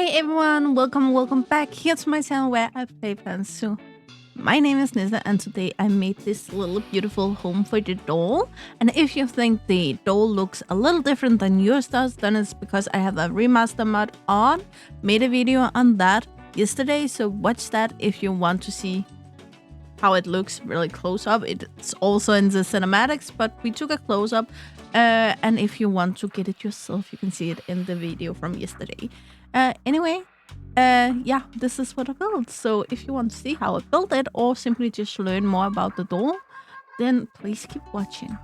Hey everyone, welcome back here to my channel where I play Fansu. My name is Nissa and today I made this little beautiful home for the doll. And if you think the doll looks a little different than yours does, then it's because I have a remaster mod on. Made a video on that yesterday, so watch that if you want to see how it looks really close up. It's also in the cinematics, but we took a close up. And if you want to get it yourself, you can see it in the video from yesterday. Anyway, yeah, this is what I built. So if you want to see how I built it or simply just learn more about the doll, then please keep watching.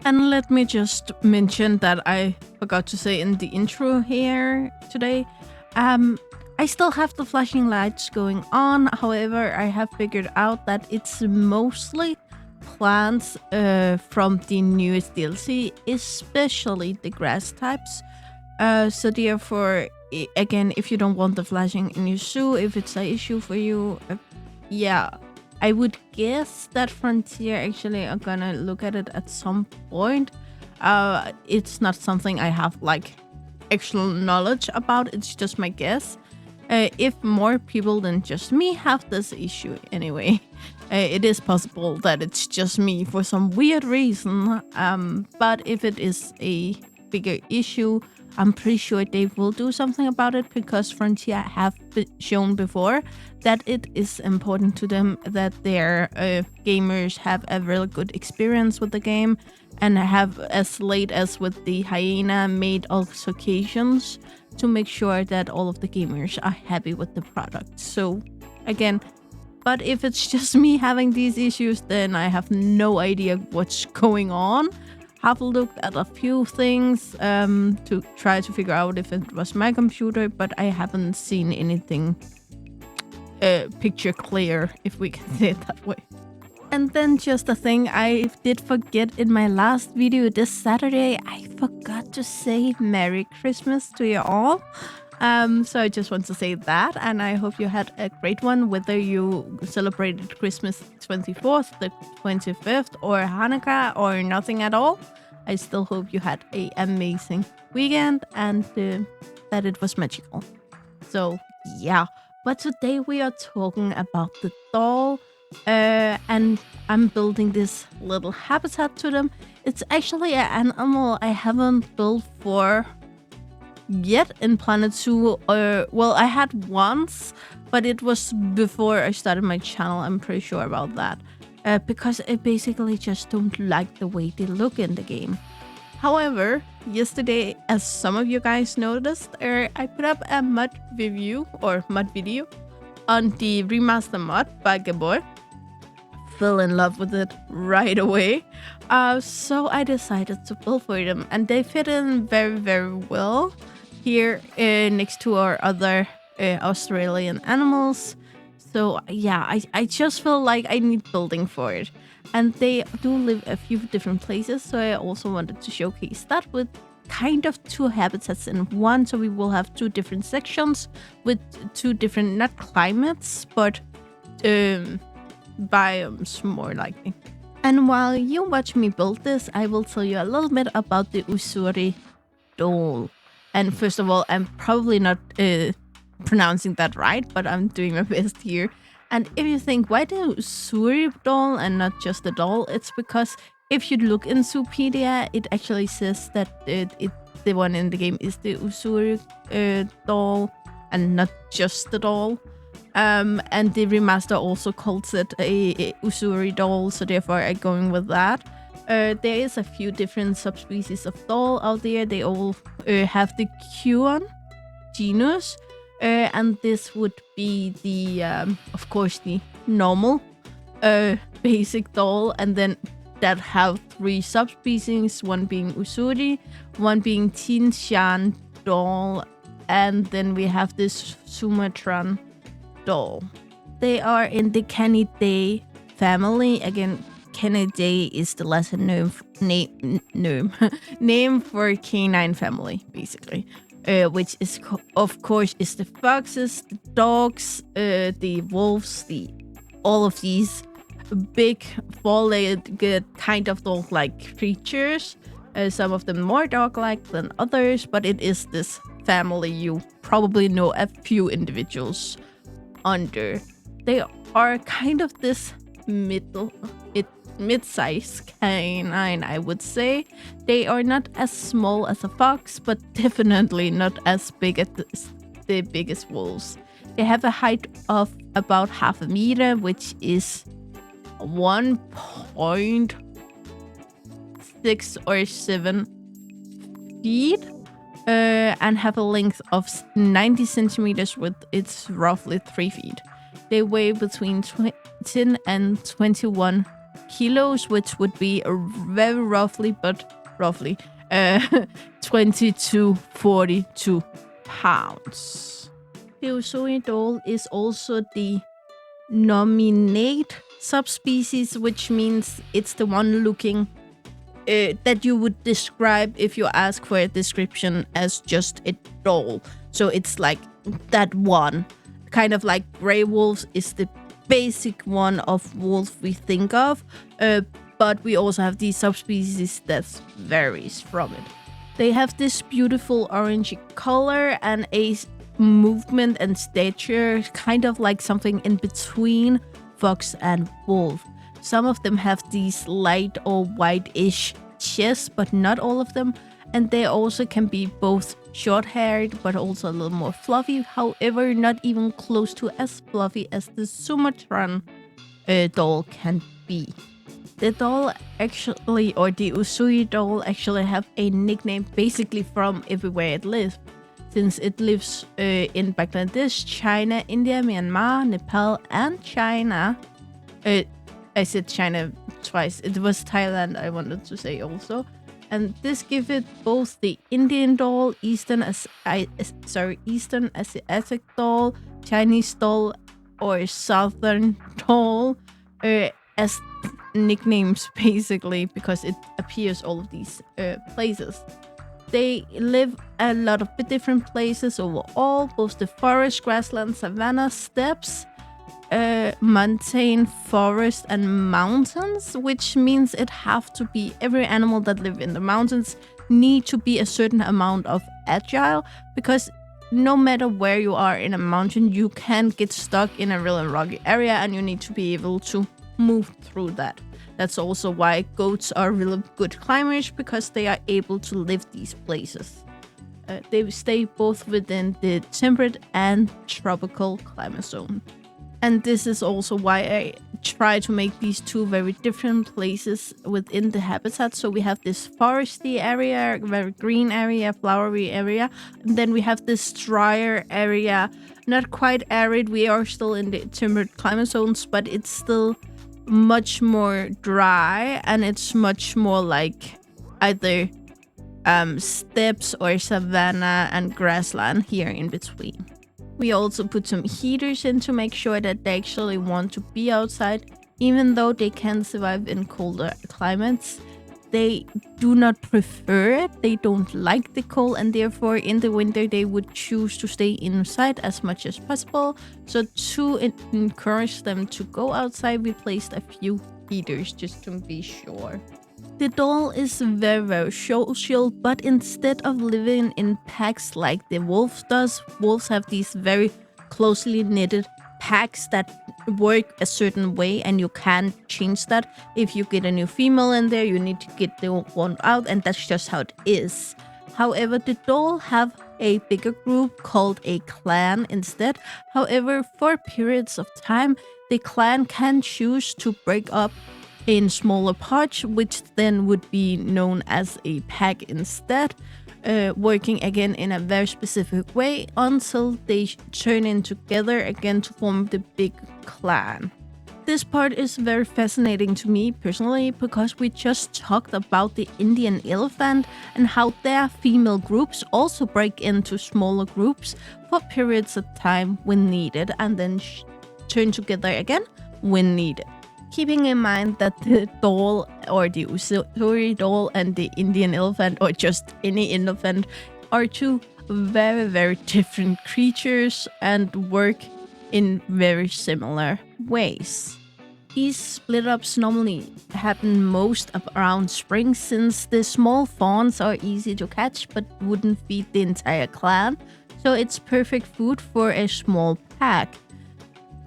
And let me just mention that I forgot to say in the intro here today, I still have the flashing lights going on. However, I have figured out that it's mostly plants from the newest DLC, especially the grass types. So therefore, again, if you don't want the flashing in your zoo, if it's an issue for you, yeah, I would guess that Frontier actually are gonna look at it at some point. It's not something I have like actual knowledge about, it's just my guess. If more people than just me have this issue anyway, it is possible that it's just me for some weird reason. But if it is a bigger issue, I'm pretty sure they will do something about it, because Frontier have shown before that it is important to them that their gamers have a really good experience with the game, and have, as late as with the hyena, made altercations to make sure that all of the gamers are happy with the product. So again, but if it's just me having these issues, then I have no idea what's going on. Have looked at a few things to try to figure out if it was my computer, but I haven't seen anything picture clear, if we can say it that way. And then just a thing I did forget in my last video this Saturday, I forgot to say Merry Christmas to you all. So I just want to say that, and I hope you had a great one, whether you celebrated Christmas 24th, the 25th, or Hanukkah, or nothing at all. I still hope you had an amazing weekend and that it was magical. So yeah, but today we are talking about the doll. And I'm building this little habitat to them. It's actually an animal I haven't built for yet in Planet Zoo. Well, I had once, but it was before I started my channel. I'm pretty sure about that, because I basically just don't like the way they look in the game. However, yesterday, as some of you guys noticed, I put up a mod video on the remaster mod by Gabor. Fell in love with it right away. So I decided to build for them, and they fit in very, very well here next to our other Australian animals. So yeah, I just feel like I need building for it. And they do live a few different places, so I also wanted to showcase that with kind of two habitats in one. So we will have two different sections with two different, not climates, but biomes more likely. And while you watch me build this, I will tell you a little bit about the Ussuri Dhole. And first of all, I'm probably not pronouncing that right, but I'm doing my best here. And if you think, why the Ussuri Dhole and not just the doll? It's because if you look in Zoopedia, it actually says that the one in the game is the Ussuri doll and not just the doll. And the remaster also calls it a Ussuri doll, so therefore I'm going with that. There is a few different subspecies of doll out there. They all have the Kuon genus, and this would be the, of course, the normal basic doll, and then that have three subspecies, one being Ussuri, one being Tinshan doll, and then we have this Sumatran doll. They are in the Canidae family. Again, Canidae is the Latin name for canine family, basically, which is of course is the foxes, the dogs, the wolves, all of these big four-legged kind of dog-like creatures. Some of them more dog-like than others, but it is this family you probably know a few individuals under. They are kind of this mid-sized canine, I would say. They are not as small as a fox, but definitely not as big as the biggest wolves. They have a height of about 0.5 meter, which is 1.6 or 7 feet, and have a length of 90 centimeters, with it's roughly 3 feet. They weigh between 10 and 21 kilos, which would be very roughly 20 to 42 pounds. The Ussuri Dhole is also the nominate subspecies, which means it's the one looking that you would describe if you ask for a description as just a dhole. So it's like that one. Kind of like gray wolves is the basic one of wolf we think of, but we also have these subspecies that varies from it. They have this beautiful orangey color and a movement and stature, kind of like something in between fox and wolf. Some of them have these light or white-ish chests, but not all of them. And they also can be both short-haired, but also a little more fluffy. However, not even close to as fluffy as the Sumatran dhole can be. The dhole actually, or the Ussuri dhole actually have a nickname basically from everywhere it lives. Since it lives in Bangladesh, China, India, Myanmar, Nepal, and China. I said China twice. It was Thailand I wanted to say also. And this gives it both the Indian dhole, Eastern Asiatic dhole, Chinese dhole, or Southern dhole as nicknames, basically, because it appears all of these places. They live a lot of different places overall, both the forest, grassland, savanna, steppes, montane, forest, and mountains, which means it have to be every animal that live in the mountains need to be a certain amount of agile, because no matter where you are in a mountain, you can get stuck in a really rocky area and you need to be able to move through that. That's also why goats are really good climbers, because they are able to live these places. They stay both within the temperate and tropical climate zone. And this is also why I try to make these two very different places within the habitat. So we have this foresty area, very green area, flowery area. And then we have this drier area, not quite arid. We are still in the temperate climate zones, but it's still much more dry. And it's much more like either steppes or savanna and grassland here in between. We also put some heaters in to make sure that they actually want to be outside. Even though they can survive in colder climates, they do not prefer it. They don't like the cold, and therefore in the winter they would choose to stay inside as much as possible. So to encourage them to go outside, we placed a few heaters just to be sure. The dhole is very, very social, but instead of living in packs like the wolf does, wolves have these very closely knitted packs that work a certain way, and you can't change that. If you get a new female in there, you need to get the one out, and that's just how it is. However, the dhole have a bigger group called a clan instead. However, for periods of time, the clan can choose to break up in smaller parts, which then would be known as a pack instead, working again in a very specific way until they turn in together again to form the big clan. This part is very fascinating to me personally, because we just talked about the Indian elephant and how their female groups also break into smaller groups for periods of time when needed, and then turn together again when needed. Keeping in mind that the dhole, or the Ussuri dhole, and the Indian elephant, or just any elephant, are two very, very different creatures and work in very similar ways. These split-ups normally happen most around spring, since the small fawns are easy to catch but wouldn't feed the entire clan, so it's perfect food for a small pack.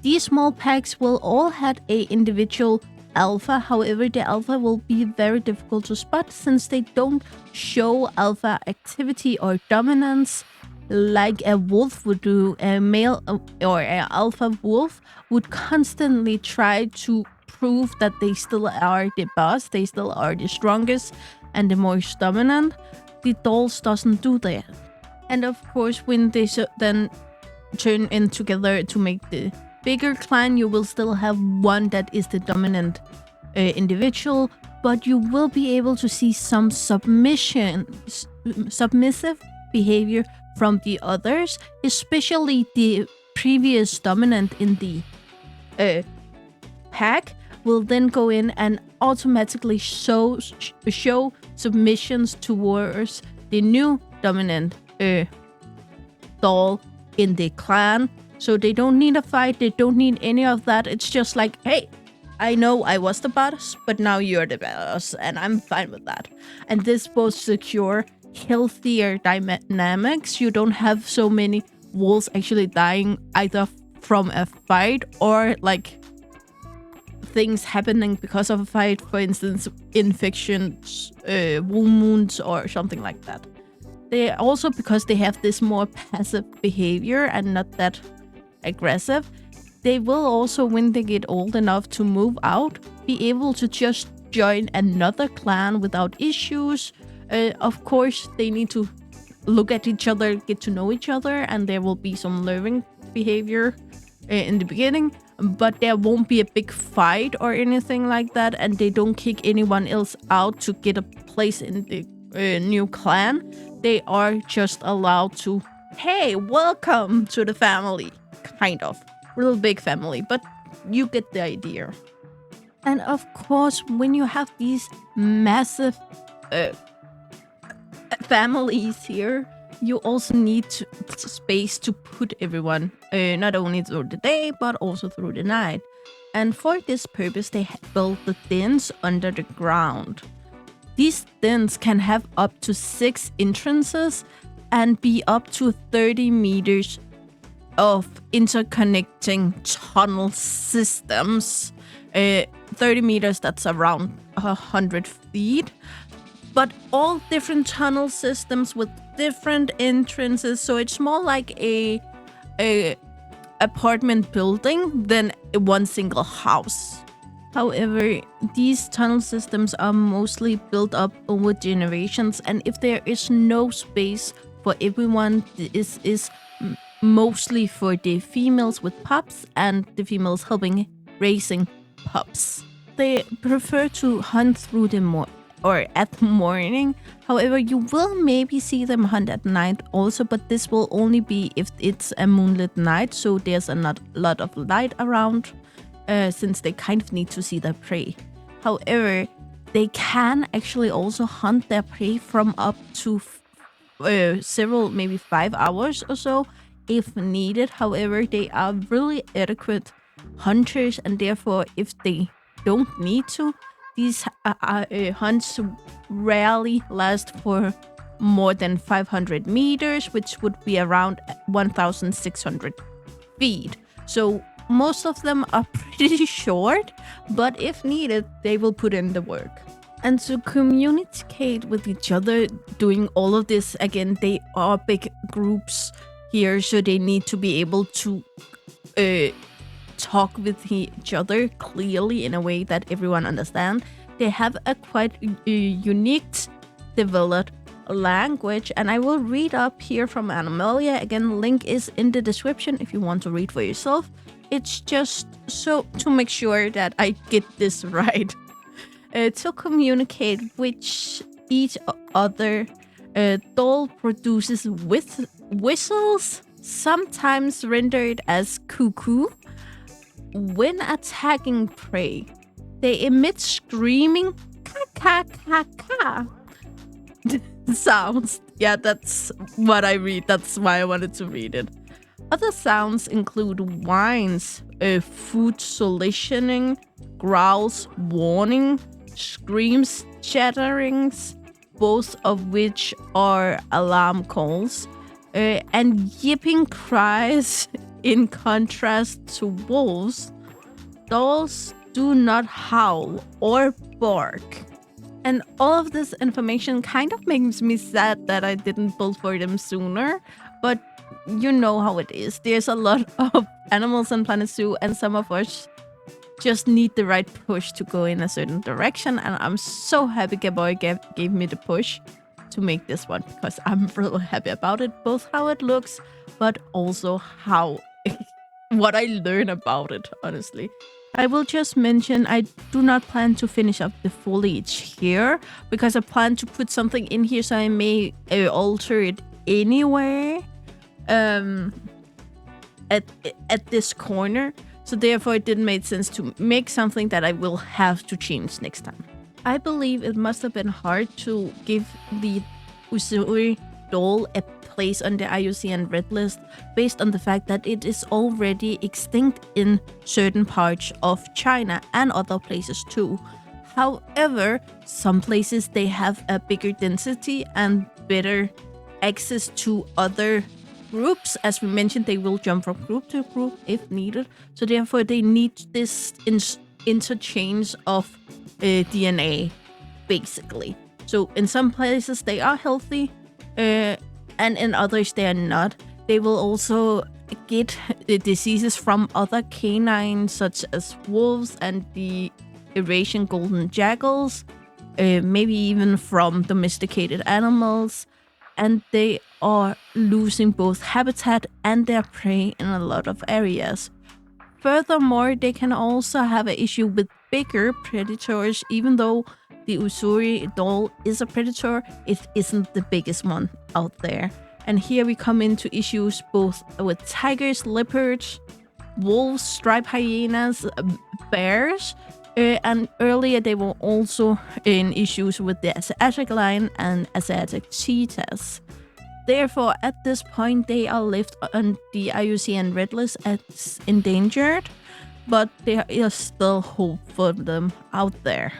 These small packs will all have a individual alpha, however the alpha will be very difficult to spot since they don't show alpha activity or dominance like a wolf would do. A male or an alpha wolf would constantly try to prove that they still are the boss, they still are the strongest and the most dominant. The dolls doesn't do that. And of course, when they then turn in together to make the bigger clan, you will still have one that is the dominant individual, but you will be able to see some submissive behavior from the others, especially the previous dominant in the pack will then go in and automatically show submissions towards the new dominant doll in the clan. So they don't need a fight, they don't need any of that. It's just like, hey, I know I was the boss, but now you're the boss, and I'm fine with that. And this will secure healthier dynamics. You don't have so many wolves actually dying either from a fight or like things happening because of a fight, for instance, infections, wounds, or something like that. They also, because they have this more passive behavior and not that aggressive, they will also, when they get old enough to move out, be able to just join another clan without issues. Of course, they need to look at each other, get to know each other, and there will be some learning behavior in the beginning, but there won't be a big fight or anything like that, and they don't kick anyone else out to get a place in the new clan. They are just allowed to, hey, welcome to the family, kind of. Real big family, but you get the idea. And of course, when you have these massive families here, you also need space to put everyone, not only through the day, but also through the night. And for this purpose, they built the dens under the ground. These dens can have up to 6 entrances and be up to 30 meters of interconnecting tunnel systems. 30 meters, that's around 100 feet. But all different tunnel systems with different entrances, so it's more like a apartment building than one single house. However, these tunnel systems are mostly built up over generations, and if there is no space for everyone, this is mostly for the females with pups and the females helping raising pups. They prefer to hunt through the at morning. However, you will maybe see them hunt at night also, but this will only be if it's a moonlit night, so there's not a lot of light around, since they kind of need to see their prey. However, they can actually also hunt their prey from up to several, maybe 5 hours or so, if needed. However, they are really adequate hunters, and therefore, if they don't need to, these hunts rarely last for more than 500 meters, which would be around 1,600 feet. So most of them are pretty short, but if needed, they will put in the work. And to communicate with each other doing all of this, again, they are big groups here, so they need to be able to talk with each other clearly in a way that everyone understands. They have a quite unique developed language, and I will read up here from Animalia. Again, link is in the description if you want to read for yourself. It's just so to make sure that I get this right. To communicate with each other, doll produces whistles, sometimes rendered as cuckoo. When attacking prey, they emit screaming ka-ka-ka-ka sounds. Yeah, that's what I read. That's why I wanted to read it. Other sounds include whines, food solutioning, growls, warning, screams, chatterings, both of which are alarm calls, and yipping cries. In contrast to wolves, dolls do not howl or bark. And all of this information kind of makes me sad that I didn't build for them sooner, but you know how it is. There's a lot of animals on Planet Zoo, and some of us just need the right push to go in a certain direction. And I'm so happy Gaboy gave me the push to make this one, because I'm really happy about it, both how it looks, but also how what I learn about it, honestly. I will just mention I do not plan to finish up the foliage here, because I plan to put something in here, so I may alter it anywhere at this corner. So therefore it didn't make sense to make something that I will have to change next time. I believe it must have been hard to give the Ussuri Dhole a place on the IUCN Red List based on the fact that it is already extinct in certain parts of China and other places too. However, some places they have a bigger density and better access to other groups. As we mentioned, they will jump from group to group if needed. So therefore they need this interchange of DNA, basically. So in some places they are healthy, and in others they are not. They will also get diseases from other canines, such as wolves and the Eurasian golden jackals, maybe even from domesticated animals. And they are losing both habitat and their prey in a lot of areas. Furthermore, they can also have an issue with bigger predators. Even though the Ussuri Dhole is a predator, it isn't the biggest one out there. And here we come into issues both with tigers, leopards, wolves, striped hyenas, bears, and earlier they were also in issues with the Asiatic lion and Asiatic cheetahs. Therefore, at this point, they are left on the IUCN Red List as endangered, but there is still hope for them out there.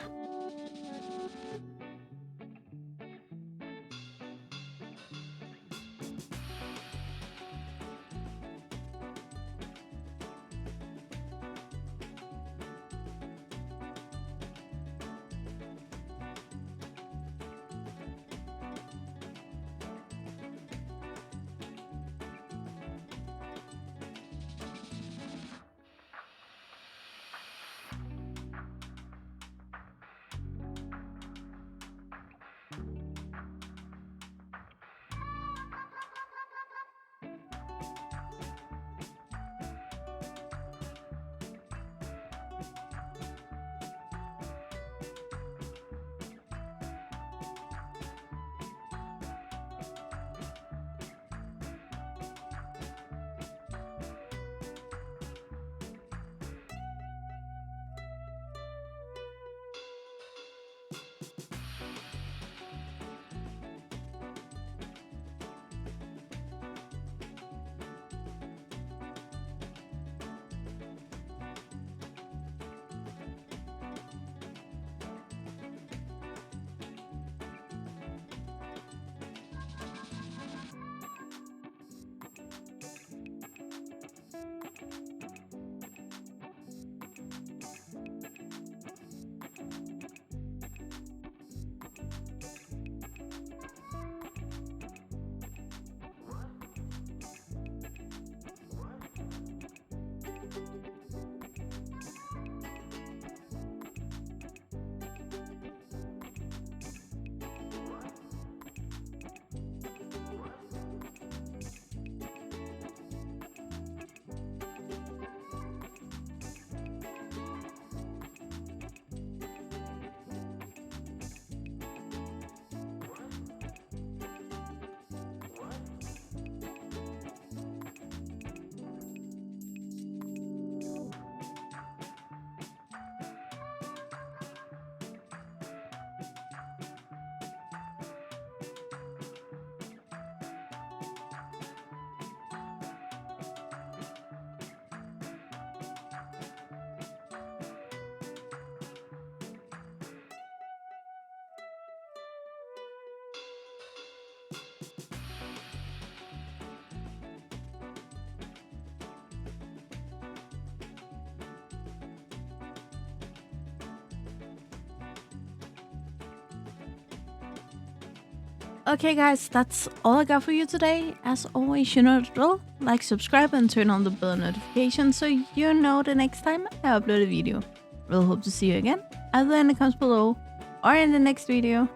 Okay, guys, that's all I got for you today. As always, you know the drill. Like, subscribe, and turn on the bell notification so you know the next time I upload a video. Really hope to see you again, either in the comments below or in the next video.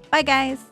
Bye, guys!